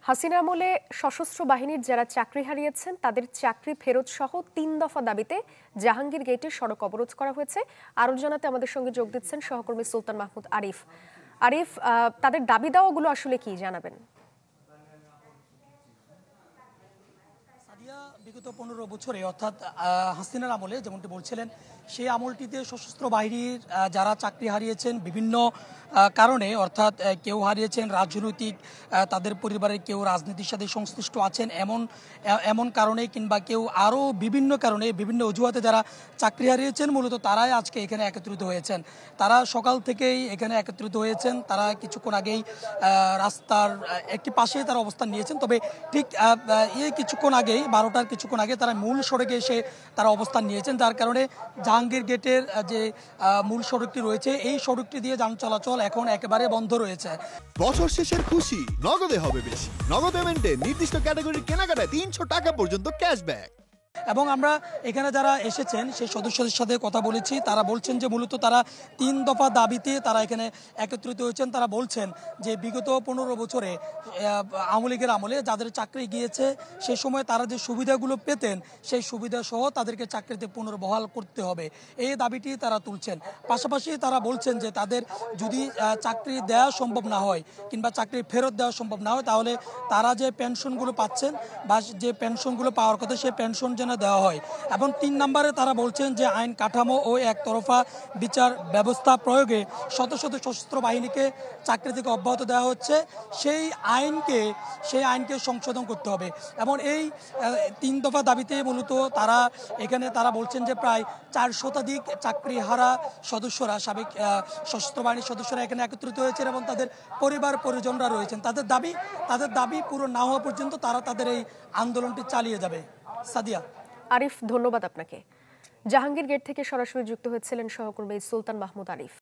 হাসিনা আমলে সশস্ত্র বাহিনীর যারা চাকরি হারিয়েছেন তাদের চাকরি ফেরত সহ ৩ দফা দাবিতে জাহাঙ্গীর গেটে সড়ক অবরোধ করা হয়েছে। আরও জানাতে আমাদের সঙ্গে যোগ দিচ্ছেন সহকর্মী সুলতান মাহমুদ আরিফ। আরিফ, তাদের দাবি দাওয়াগুলো আসলে কি জানাবেন? বিগত ১৫ বছরে অর্থাৎ হাসিনার আমলে যেমনটি বলছিলেন সেই আমলটিতে সশস্ত্র বাহিনীর যারা চাকরি হারিয়েছেন বিভিন্ন কারণে, অর্থাৎ কেউ হারিয়েছেন রাজনৈতিক, তাদের পরিবারের কেউ রাজনীতির সাথে সংশ্লিষ্ট আছেন এমন কারণে, কিংবা কেউ আরও বিভিন্ন কারণে বিভিন্ন অজুহাতে যারা চাকরি হারিয়েছেন মূলত তারাই আজকে এখানে একত্রিত হয়েছেন। তারা সকাল থেকেই এখানে একত্রিত হয়েছেন। তারা কিছুক্ষণ আগেই রাস্তার একটি পাশেই তারা অবস্থান নিয়েছেন। তবে ঠিক কিছুক্ষণ আগেই ১২টার কিছুক্ষণ আগে তারা মূল সড়কে এসে তারা অবস্থান নিয়েছেন, যার কারণে জাহাঙ্গীর গেটের যে মূল সড়কটি রয়েছে এই সড়কটি দিয়ে যান চলাচল এখন একেবারে বন্ধ রয়েছে। বছর শেষের খুশি নগদে হবে বেশি। নগদ পেমেন্টে নির্দিষ্ট ক্যাটাগরির কেনাকাটায় ৩০০ টাকা পর্যন্ত ক্যাশব্যাক। এবং আমরা এখানে যারা এসেছেন সেই সদস্যদের সাথে কথা বলেছি, তারা বলছেন যে মূলত তারা ৩ দফা দাবিতে তারা এখানে একত্রিত হয়েছেন। তারা বলছেন যে বিগত ১৫ বছরে আওয়ামী লীগের আমলে যাদের চাকরি গিয়েছে সেই সময় তারা যে সুবিধাগুলো পেতেন সেই সুবিধা সহ তাদেরকে চাকরিতে পুনর্বহাল করতে হবে, এই দাবিটি তারা তুলছেন। পাশাপাশি তারা বলছেন যে তাদের যদি চাকরি দেওয়া সম্ভব না হয় কিংবা চাকরি ফেরত দেওয়া সম্ভব না হয় তাহলে তারা যে পেনশনগুলো পাচ্ছেন বা যে পেনশনগুলো পাওয়ার কথা সেই পেনশন যেন দেওয়া হয়। এবং ৩ নম্বরে তারা বলছেন যে আইন কাঠামো ও একতরফা বিচার ব্যবস্থা প্রয়োগে শত শত সশস্ত্র বাহিনীকে চাকরি থেকে অব্যাহত দেওয়া হচ্ছে, সেই আইনকে সংশোধন করতে হবে। এবং এই ৩ দফা দাবিতে মূলত তারা বলছেন যে প্রায় ৪ শতাধিক চাকরি হারা সদস্যরা, সাবেক সশস্ত্র বাহিনীর সদস্যরা এখানে একত্রিত হয়েছেন এবং তাদের পরিবার পরিজনরা রয়েছেন। তাদের দাবি পুরো না হওয়া পর্যন্ত তারা তাদের এই আন্দোলনটি চালিয়ে যাবে। সাদিয়া। আরিফ, ধন্যবাদ আপনাকে। জাহাঙ্গীর গেট থেকে সরাসরি যুক্ত হয়েছিলেন সহকর্মী সুলতান মাহমুদ আরিফ।